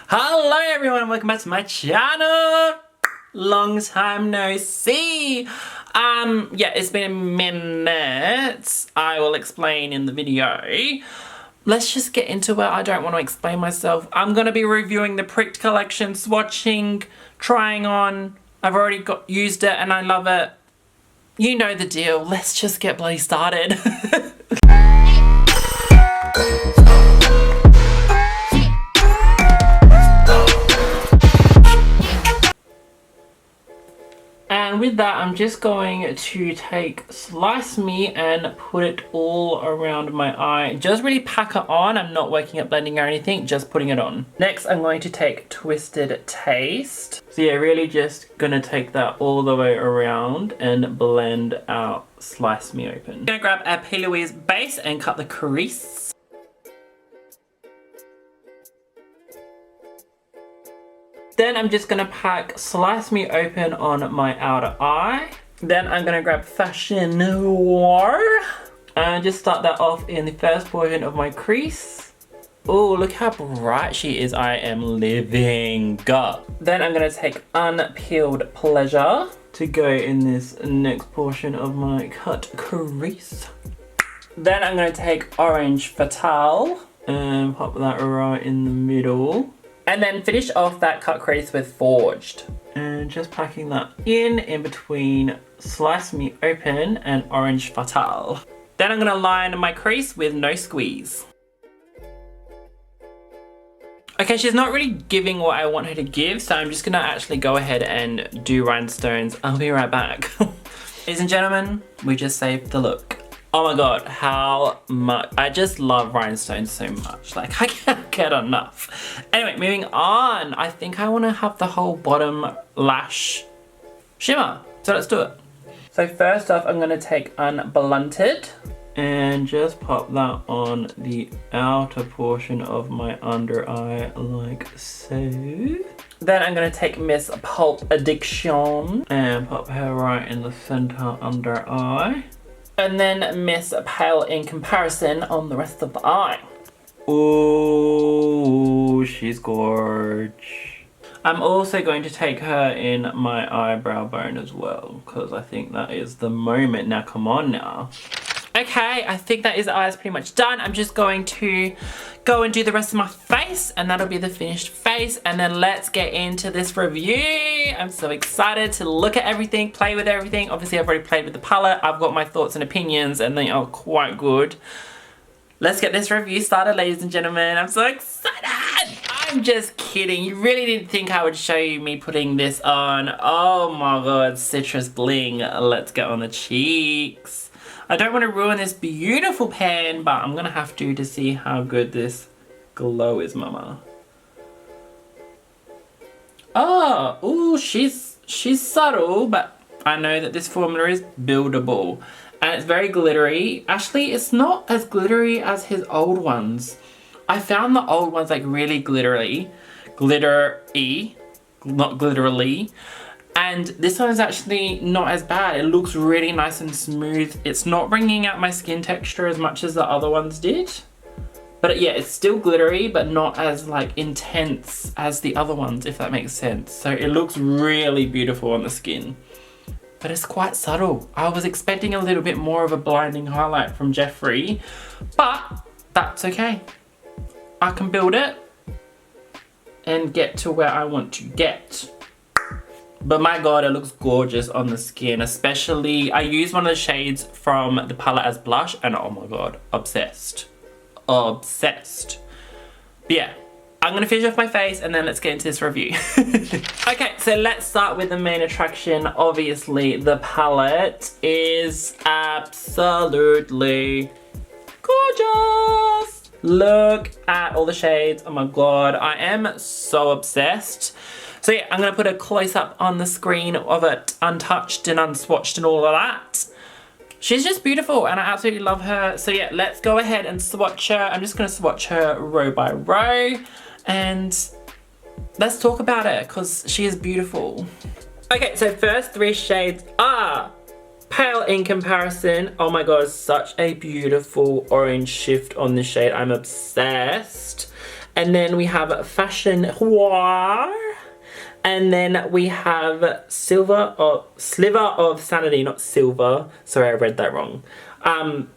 Hello everyone, welcome back to my channel. Long time no see. Yeah, it's been a minute. I will explain in the video. Let's just get into it. I don't want to explain myself. I'm gonna be reviewing the Pricked collection, swatching, trying on. I've already used it and I love it. You know the deal. Let's just get bloody started. And with that, I'm just going to take Slice Me and put it all around my eye. Just really pack it on. I'm not working at blending or anything, just putting it on. Next, I'm going to take Twisted Taste. So yeah, really just gonna take that all the way around and blend out Slice Me Open. I'm gonna grab a P. Louise base and cut the crease. Then I'm just gonna pack Slice Me Open on my outer eye. Then I'm gonna grab Fashion Noir and just start that off in the first portion of my crease. Oh, look how bright she is. I am living. Then I'm gonna take Unpeeled Pleasure to go in this next portion of my cut crease. Then I'm gonna take Orange Fatale and pop that right in the middle. And then finish off that cut crease with Forged. And just packing that in between Slice Me Open and Orange Fatale. Then I'm gonna line my crease with No Squeeze. Okay, she's not really giving what I want her to give, so I'm just gonna actually go ahead and do rhinestones. I'll be right back. Ladies and gentlemen, we just saved the look. Oh my god, how much. I just love rhinestones so much. Like, I can't get enough. Anyway, moving on. I think I want to have the whole bottom lash shimmer. So let's do it. So first off, I'm going to take Unblunted and just pop that on the outer portion of my under eye like so. Then I'm going to take Miss Pulp Addiction and pop her right in the center under eye. And then Miss Pale in Comparison on the rest of the eye. Ooh, she's gorge. I'm also going to take her in my eyebrow bone as well, because I think that is the moment. Now, come on now. Okay, I think that is the eyes pretty much done. I'm just going to go and do the rest of my face, and that'll be the finished face. And then let's get into this review. I'm so excited to look at everything, play with everything. Obviously, I've already played with the palette. I've got my thoughts and opinions, and they are quite good. Let's get this review started, ladies and gentlemen. I'm so excited. I'm just kidding. You really didn't think I would show you me putting this on. Oh my god, Citrus Bling. Let's get on the cheeks. I don't want to ruin this beautiful pan, but I'm gonna have to see how good this glow is, mama. Oh, ooh, she's subtle, but I know that this formula is buildable. And it's very glittery. Actually, it's not as glittery as his old ones. I found the old ones like really glittery, not glitterily. And this one is actually not as bad. It looks really nice and smooth. It's not bringing out my skin texture as much as the other ones did. But yeah, it's still glittery, but not as like intense as the other ones, if that makes sense. So it looks really beautiful on the skin. But it's quite subtle. I was expecting a little bit more of a blinding highlight from Jeffree, but that's okay. I can build it and get to where I want to get. But my god, it looks gorgeous on the skin. Especially, I used one of the shades from the palette as blush, and oh my god, obsessed. Obsessed. But yeah, I'm gonna finish off my face and then let's get into this review. Okay, so let's start with the main attraction. Obviously, the palette is absolutely gorgeous. Look at all the shades. Oh my god, I am so obsessed. So yeah, I'm gonna put a close up on the screen of it, untouched and unswatched and all of that. She's just beautiful and I absolutely love her. So yeah, let's go ahead and swatch her. I'm just gonna swatch her row by row and let's talk about her because she is beautiful. Okay, so first three shades are Pale in Comparison. Oh my god, such a beautiful orange shift on this shade. I'm obsessed. And then we have Fashion Noir. And then we have Sliver of Sanity, not Silver. Sorry, I read that wrong.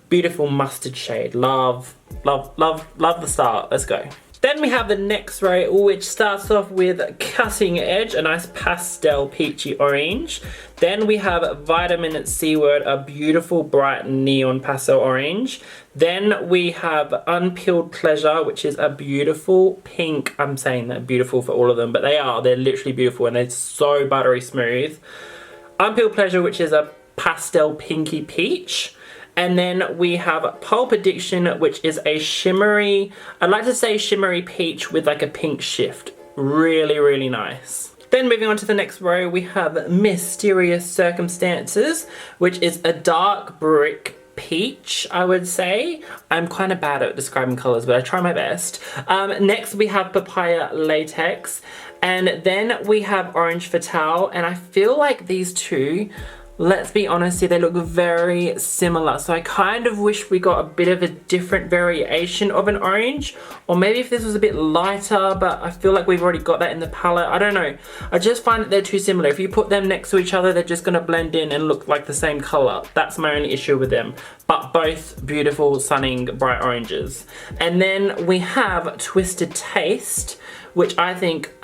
Beautiful mustard shade. Love, love, love, love the start. Let's go. Then we have the next row, which starts off with Cutting Edge, a nice pastel peachy orange. Then we have Vitamin C Word, a beautiful bright neon pastel orange. Then we have Unpeeled Pleasure, which is a beautiful pink. I'm saying they're beautiful for all of them, but they're literally beautiful and they're so buttery smooth. Unpeeled Pleasure, which is a pastel pinky peach. And then we have Pulp Addiction, which is a shimmery, I'd like to say shimmery peach with like a pink shift. Really, really nice. Then moving on to the next row, we have Mysterious Circumstances, which is a dark brick peach, I would say. I'm kind of bad at describing colors, but I try my best. Next we have Papaya Latex, and then we have Orange Fatale, and I feel like these two, let's be honest here, they look very similar. So I kind of wish we got a bit of a different variation of an orange, or maybe if this was a bit lighter, but I feel like we've already got that in the palette. I don't know. I just find that they're too similar. If you put them next to each other, they're just gonna blend in and look like the same color. That's my only issue with them. But both beautiful, stunning, bright oranges. And then we have Twisted Taste, which I think,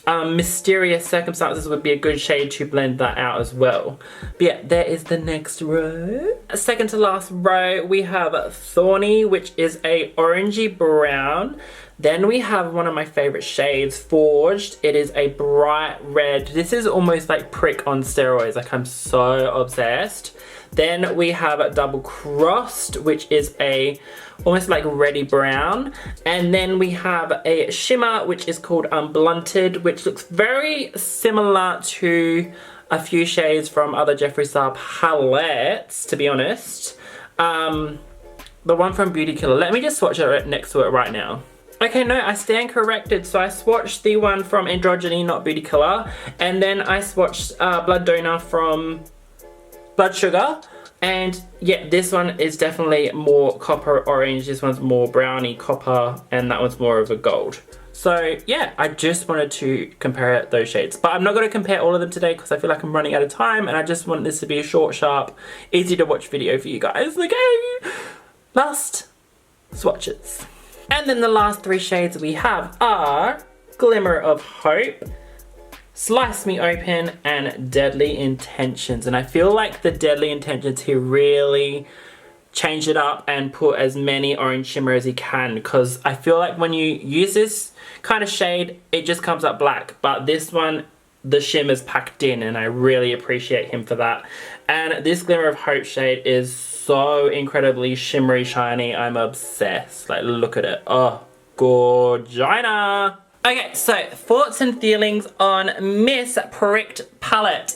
Mysterious Circumstances would be a good shade to blend that out as well. But yeah, there is the next row. Second to last row, we have Thorny, which is a orangey brown. Then we have one of my favorite shades, Forged. It is a bright red. This is almost like Prick on steroids. Like, I'm so obsessed. Then we have Double Crossed, which is a almost like reddy brown. And then we have a shimmer, which is called Unblunted, which looks very similar to a few shades from other Jeffree Star palettes, to be honest. The one from Beauty Killer. Let me just swatch it next to it right now. Okay, no, I stand corrected. So I swatched the one from Androgyny, not Beauty Killer. And then I swatched Blood Donor from Blood Sugar. And yeah, this one is definitely more copper orange. This one's more browny copper, and that one's more of a gold. So yeah, I just wanted to compare those shades. But I'm not going to compare all of them today because I feel like I'm running out of time, and I just want this to be a short, sharp, easy to watch video for you guys. Okay, last swatches. And then the last three shades we have are Glimmer of Hope, Slice Me Open, and Deadly Intentions. And I feel like the Deadly Intentions here really change it up and put as many orange shimmer as you can, because I feel like when you use this kind of shade, it just comes up black. But this one, the shimmer's packed in, and I really appreciate him for that. And this Glimmer of Hope shade is so incredibly shimmery, shiny. I'm obsessed. Like, look at it. Oh, gorgina. Okay, so thoughts and feelings on Miss Pricked palette.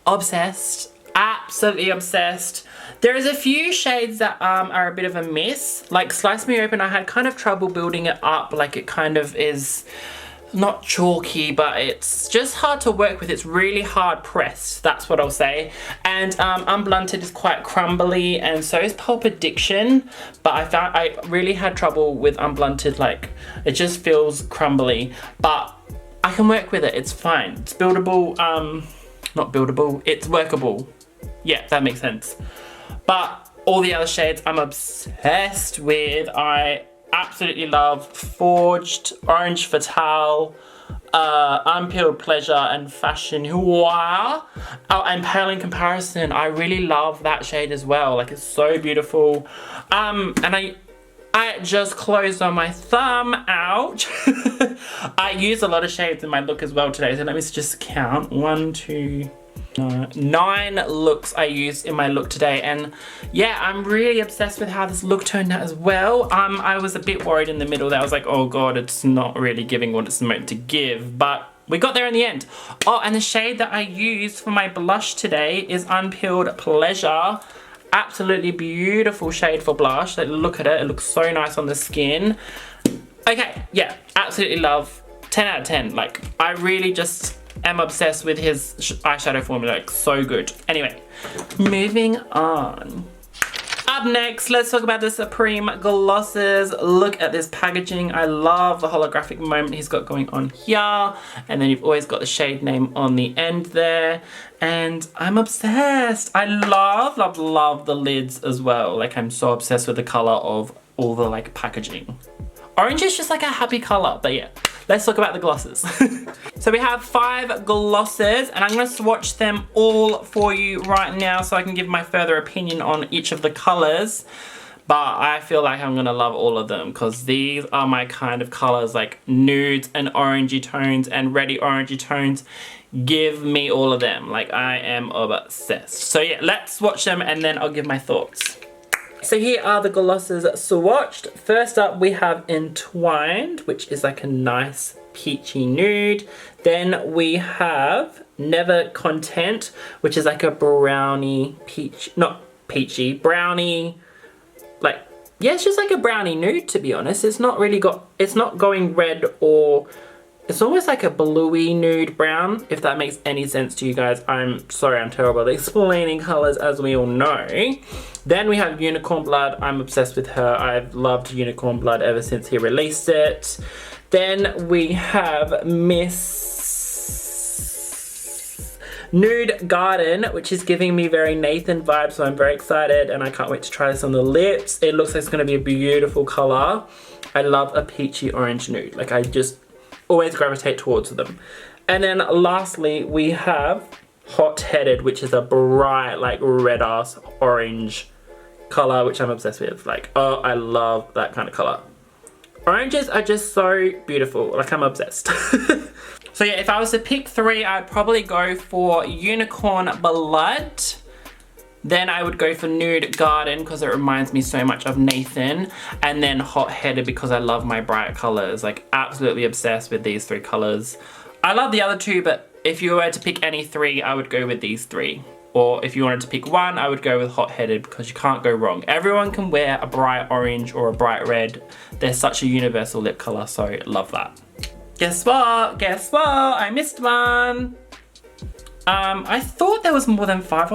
Obsessed. Absolutely obsessed. There is a few shades that are a bit of a miss. Like Slice Me Open, I had kind of trouble building it up. Like, it kind of is not chalky, but it's just hard to work with. It's really hard pressed, that's what I'll say. And Unblunted is quite crumbly, and so is Pulp Addiction, but I found I really had trouble with Unblunted. Like, it just feels crumbly, but I can work with it. It's fine. It's buildable. Not buildable, it's workable. Yeah, that makes sense. But all the other shades I'm obsessed with. I absolutely love Forged, Orange Fatale, Unpeeled Pleasure, and Fashion Noir. Oh, and Pale in Comparison. I really love that shade as well. Like, it's so beautiful. And I just closed on my thumb. Ouch. I use a lot of shades in my look as well today. So let me just count. 1, 2, 9 looks I used in my look today, and yeah, I'm really obsessed with how this look turned out as well. I was a bit worried in the middle that I was like, oh god, it's not really giving what it's meant to give, but we got there in the end. Oh, and the shade that I used for my blush today is Unpeeled Pleasure. Absolutely beautiful shade for blush. Like, look at it, it looks so nice on the skin. Okay, yeah, absolutely love. 10 out of 10. Like, I really just am obsessed with his eyeshadow formula. Like, so good. Anyway, moving on. Up next, let's talk about the Supreme glosses. Look at this packaging. I love the holographic moment he's got going on here. And then you've always got the shade name on the end there. And I'm obsessed. I love the lids as well. Like, I'm so obsessed with the color of all the like packaging. Orange is just like a happy color, but yeah. Let's talk about the glosses. So we have 5 glosses and I'm gonna swatch them all for you right now so I can give my further opinion on each of the colors. But I feel like I'm gonna love all of them because these are my kind of colors, like nudes and orangey tones and reddy orangey tones. Give me all of them. Like, I am obsessed. So yeah, let's swatch them and then I'll give my thoughts. So here are the glosses swatched. First up we have Entwined, which is like a nice peachy nude. Then we have Never Content, which is like a brownie peach, not peachy, brownie, like, yeah, it's just like a brownie nude, to be honest. It's not really got, it's not going red, or it's almost like a bluey nude brown, if that makes any sense to you guys. I'm sorry, I'm terrible at explaining colors, as we all know. Then we have Unicorn Blood. I'm obsessed with her. I've loved Unicorn Blood ever since he released it. Then we have Miss Nude Garden, which is giving me very Nathan vibes, so I'm very excited and I can't wait to try this on the lips. It looks like it's going to be a beautiful color. I love a peachy orange nude. Like, I just always gravitate towards them. And then lastly we have Hot Headed, which is a bright, like, red ass orange color, which I'm obsessed with. Like, oh, I love that kind of color. Oranges are just so beautiful. Like, I'm obsessed. So yeah, if I was to pick 3, I'd probably go for Unicorn Blood. Then I would go for Nude Garden because it reminds me so much of Nathan. And then Hot Headed because I love my bright colors. Like, absolutely obsessed with these 3 colors. I love the other 2, but if you were to pick any 3, I would go with these 3. Or if you wanted to pick 1, I would go with Hot Headed because you can't go wrong. Everyone can wear a bright orange or a bright red. They're such a universal lip color, so love that. Guess what? Guess what? I missed one. I thought there was more than 5.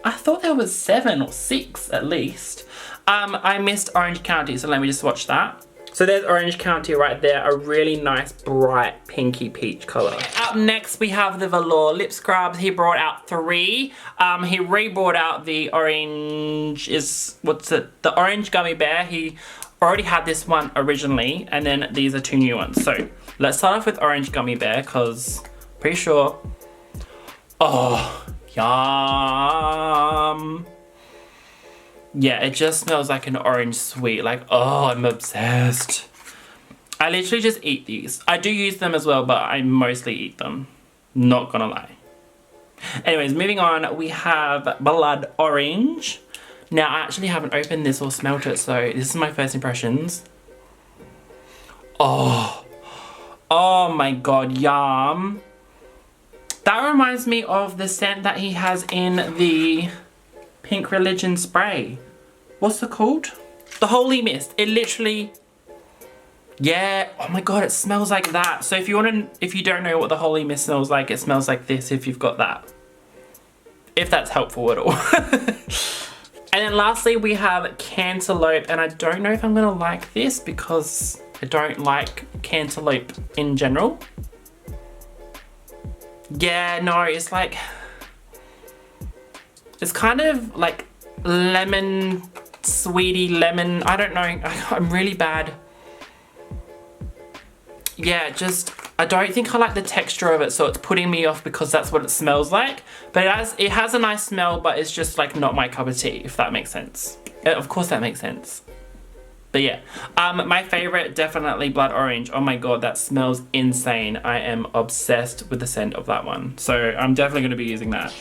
I thought there was 7 or 6 at least. I missed Orange County, so let me just watch that. So there's Orange County right there, a really nice bright pinky peach color. Up next we have the Velour lip scrubs. He brought out 3. He re-brought out the orange, the orange gummy bear. He already had this one originally, and then these are 2 new ones. So let's start off with orange gummy bear because pretty sure, oh, yum. Yeah, it just smells like an orange sweet. Like, oh, I'm obsessed. I literally just eat these. I do use them as well, but I mostly eat them. Not gonna lie. Anyways, moving on, we have Blood Orange. Now, I actually haven't opened this or smelt it, so this is my first impressions. Oh. Oh my god, yum. That reminds me of the scent that he has in the Pink Religion spray. What's it called? The Holy Mist. It literally, yeah, oh my god, it smells like that. So if you don't know what the Holy Mist smells like, it smells like this if you've got that. If that's helpful at all. And then lastly we have Cantaloupe, and I don't know if I'm gonna like this because I don't like cantaloupe in general. Yeah, no, it's like, it's kind of like lemon, sweetie lemon. I don't know, I'm really bad. Yeah, just, I don't think I like the texture of it, so it's putting me off because that's what it smells like. But it has a nice smell, but it's just like not my cup of tea, if that makes sense. Of course that makes sense. But yeah, my favorite, definitely Blood Orange. Oh my god, that smells insane. I am obsessed with the scent of that one. So I'm definitely gonna be using that.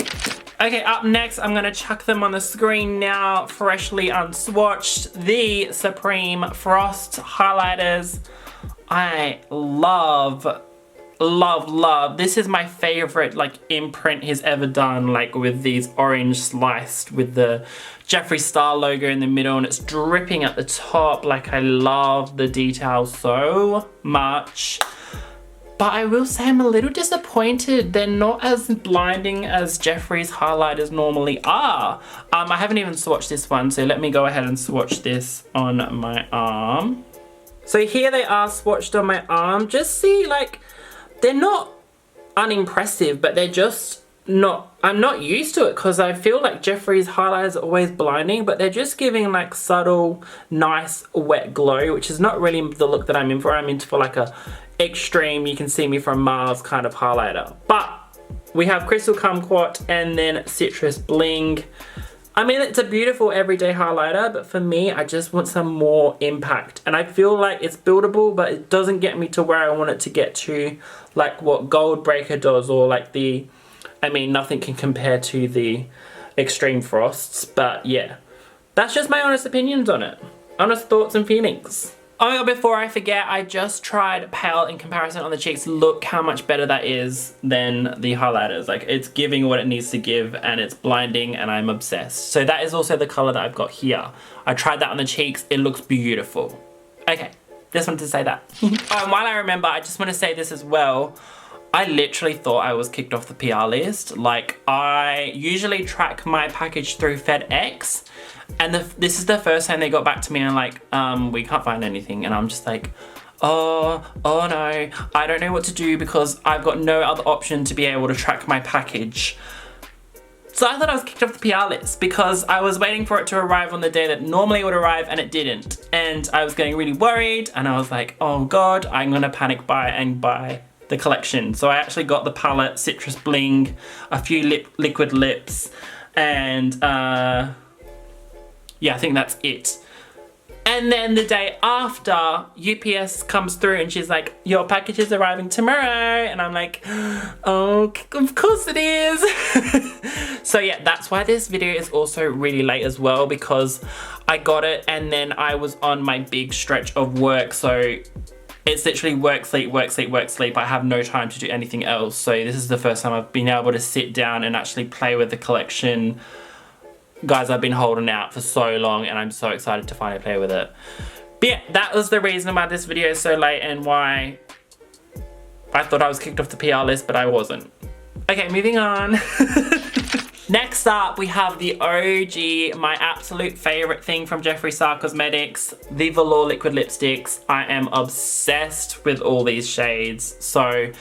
Okay, up next, I'm gonna chuck them on the screen now, freshly unswatched. The Supreme Frost highlighters. I love. This is my favorite like imprint he's ever done, like with these orange sliced with the Jeffree star logo in the middle, and it's dripping at the top. Like, I love the detail so much. But I will say I'm a little disappointed. They're not as blinding as Jeffree's highlighters normally are. I haven't even swatched this one, so let me go ahead and swatch this on my arm. So here they are swatched on my arm. Just see, like, they're not unimpressive, but they're just not, I'm not used to it because I feel like Jeffree's highlighters are always blinding, but they're just giving like subtle, nice, wet glow, which is not really the look that I'm in for. I'm into for like a extreme, you can see me from Mars kind of highlighter. But we have Crystal Kumquat and then Citrus Bling. I mean, it's a beautiful everyday highlighter, but for me, I just want some more impact. And I feel like it's buildable, but it doesn't get me to where I want it to get to, like what Gold Breaker does, or like the, I mean, nothing can compare to the Extreme Frosts, but yeah. That's just my honest opinions on it. Honest thoughts and feelings. Oh my god, before I forget, I just tried Pale in comparison on the cheeks. Look how much better that is than the highlighters. Like, it's giving what it needs to give and it's blinding and I'm obsessed. So that is also the color that I've got here. I tried that on the cheeks. It looks beautiful. Okay, just wanted to say that. Oh, and while I remember, I just want to say this as well. I literally thought I was kicked off the PR list. Like, I usually track my package through FedEx, and this is the first time they got back to me and like, we can't find anything. And I'm just like, oh no, I don't know what to do because I've got no other option to be able to track my package. So I thought I was kicked off the PR list because I was waiting for it to arrive on the day that normally it would arrive and it didn't. And I was getting really worried and I was like, oh God, I'm gonna panic buy and buy the collection. So I actually got the palette, Citrus Bling, a few liquid lips, and yeah, I think that's it. And then the day after, UPS comes through and she's like, your package is arriving tomorrow. And I'm like, oh, of course it is. So yeah, that's why this video is also really late as well, because I got it and then I was on my big stretch of work. So it's literally work, sleep, work, sleep, work, sleep. I have no time to do anything else. So this is the first time I've been able to sit down and actually play with the collection. Guys, I've been holding out for so long and I'm so excited to finally play with it. But yeah, that was the reason why this video is so late and why I thought I was kicked off the PR list, but I wasn't. Okay, moving on. Next up, we have the OG, my absolute favorite thing from Jeffree Star Cosmetics, the Velour Liquid Lipsticks. I am obsessed with all these shades. So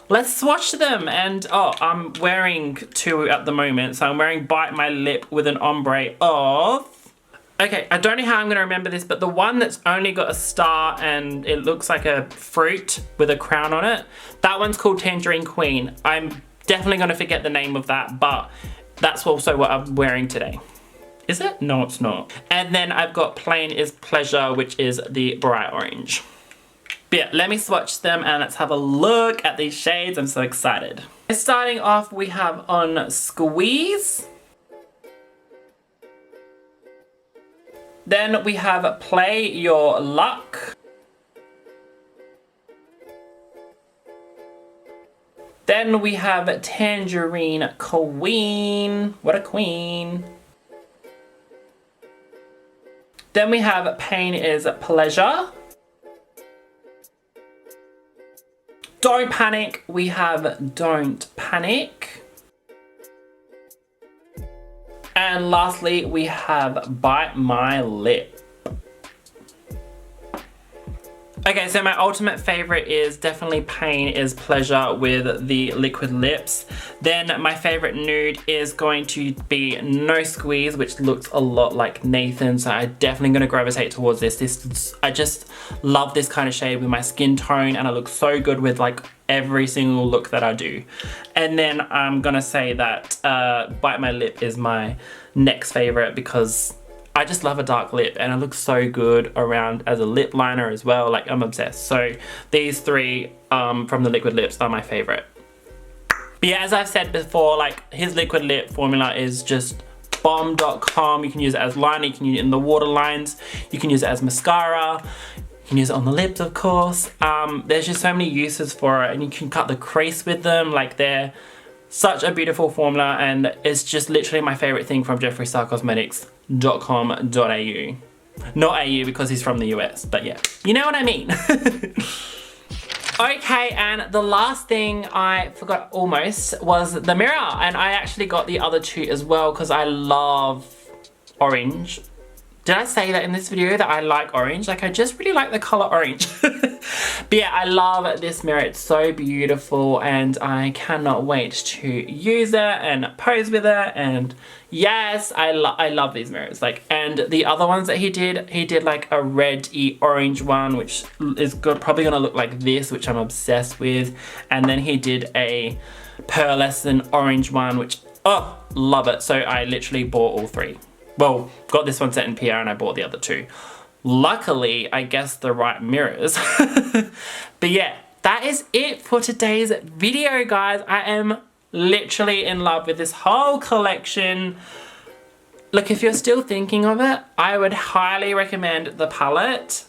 let's swatch them. And oh, I'm wearing two at the moment. So I'm wearing Bite My Lip with an ombre of, okay, I don't know how I'm gonna remember this, but the one that's only got a star and it looks like a fruit with a crown on it, that one's called Tangerine Queen. I'm definitely gonna forget the name of that, but that's also what I'm wearing today. Is it? No, it's not. And then I've got Plain is Pleasure, which is the bright orange. But yeah, let me swatch them and let's have a look at these shades. I'm so excited. Starting off, we have on Squeeze. Then we have Play Your Luck. Then we have Tangerine Queen. What a queen. Then we have Pain is Pleasure. Don't Panic, we have Don't Panic. And lastly, we have Bite My Lip. Okay, so my ultimate favorite is definitely Pain is Pleasure with the liquid lips. Then my favorite nude is going to be No Squeeze, which looks a lot like Nathan, so I'm definitely going to gravitate towards this. I just love this kind of shade with my skin tone, and I look so good with like every single look that I do. And then I'm gonna say that Bite My Lip is my next favorite because I just love a dark lip and it looks so good around as a lip liner as well. Like, I'm obsessed. So these three from the liquid lips are my favorite. But yeah, as I've said before, like, his liquid lip formula is just bomb.com. You can use it as liner, you can use it in the waterlines, you can use it as mascara, you can use it on the lips, of course. There's just so many uses for it, and you can cut the crease with them. Like, they're such a beautiful formula, and it's just literally my favorite thing from jeffreestarcosmetics.com.au. Not AU because he's from the US, but yeah, you know what I mean. Okay, and the last thing I forgot almost was the mirror, and I actually got the other two as well because I love orange. Did I say that in this video that I like orange? Like, I just really like the color orange. But yeah, I love this mirror. It's so beautiful and I cannot wait to use it and pose with it. And yes, I love these mirrors. Like, and the other ones that he did like a red-y orange one, which is probably gonna look like this, which I'm obsessed with. And then he did a pearlescent orange one, which, oh, love it. So I literally bought all three. Well, got this one set in PR and I bought the other two. Luckily, I guessed the right mirrors. But yeah, that is it for today's video, guys. I am literally in love with this whole collection. Look, if you're still thinking of it, I would highly recommend the palette.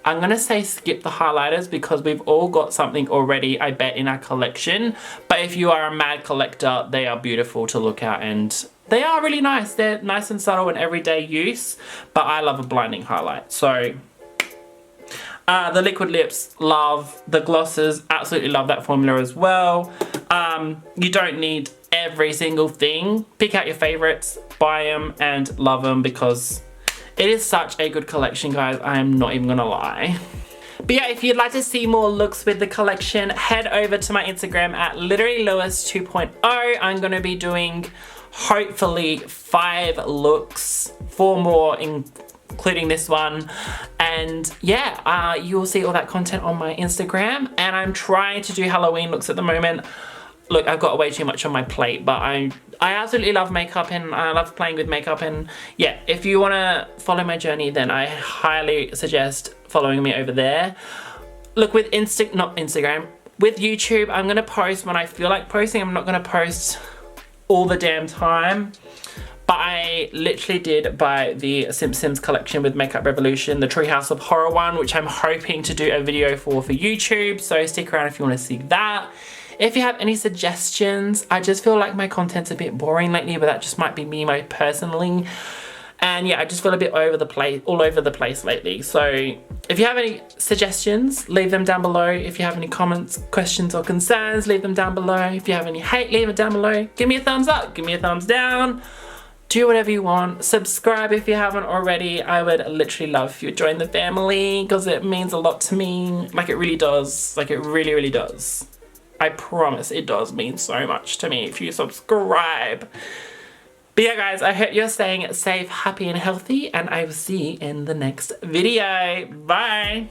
I'm gonna say skip the highlighters because we've all got something already, I bet, in our collection. But if you are a mad collector, they are beautiful to look at and they are really nice. They're nice and subtle and everyday use, but I love a blinding highlight. So the liquid lips, love. The glosses, absolutely love that formula as well. You don't need every single thing. Pick out your favorites, buy them and love them because it is such a good collection, guys. I am not even gonna lie. But yeah, if you'd like to see more looks with the collection, head over to my Instagram at literallylewis 2.0. I'm gonna be doing hopefully 5 looks, 4 more including this one. And yeah, you will see all that content on my Instagram. And I'm trying to do Halloween looks at the moment. Look, I've got way too much on my plate, but I absolutely love makeup and I love playing with makeup. And yeah, if you want to follow my journey, then I highly suggest following me over there. Look, with not Instagram, with YouTube, I'm going to post when I feel like posting. I'm not going to post all the damn time. But I literally did buy the Simpsons collection with Makeup Revolution, the Treehouse of Horror one, which I'm hoping to do a video for YouTube. So stick around if you want to see that. If you have any suggestions, I just feel like my content's a bit boring lately, but that just might be me personally. And yeah, I just feel a bit all over the place lately. So if you have any suggestions, leave them down below. If you have any comments, questions or concerns, leave them down below. If you have any hate, leave it down below. Give me a thumbs up, give me a thumbs down. Do whatever you want. Subscribe if you haven't already. I would literally love if you would join the family because it means a lot to me. Like, it really does. Like, it really, really does. I promise it does mean so much to me if you subscribe. But yeah, guys, I hope you're staying safe, happy, and healthy, and I will see you in the next video. Bye!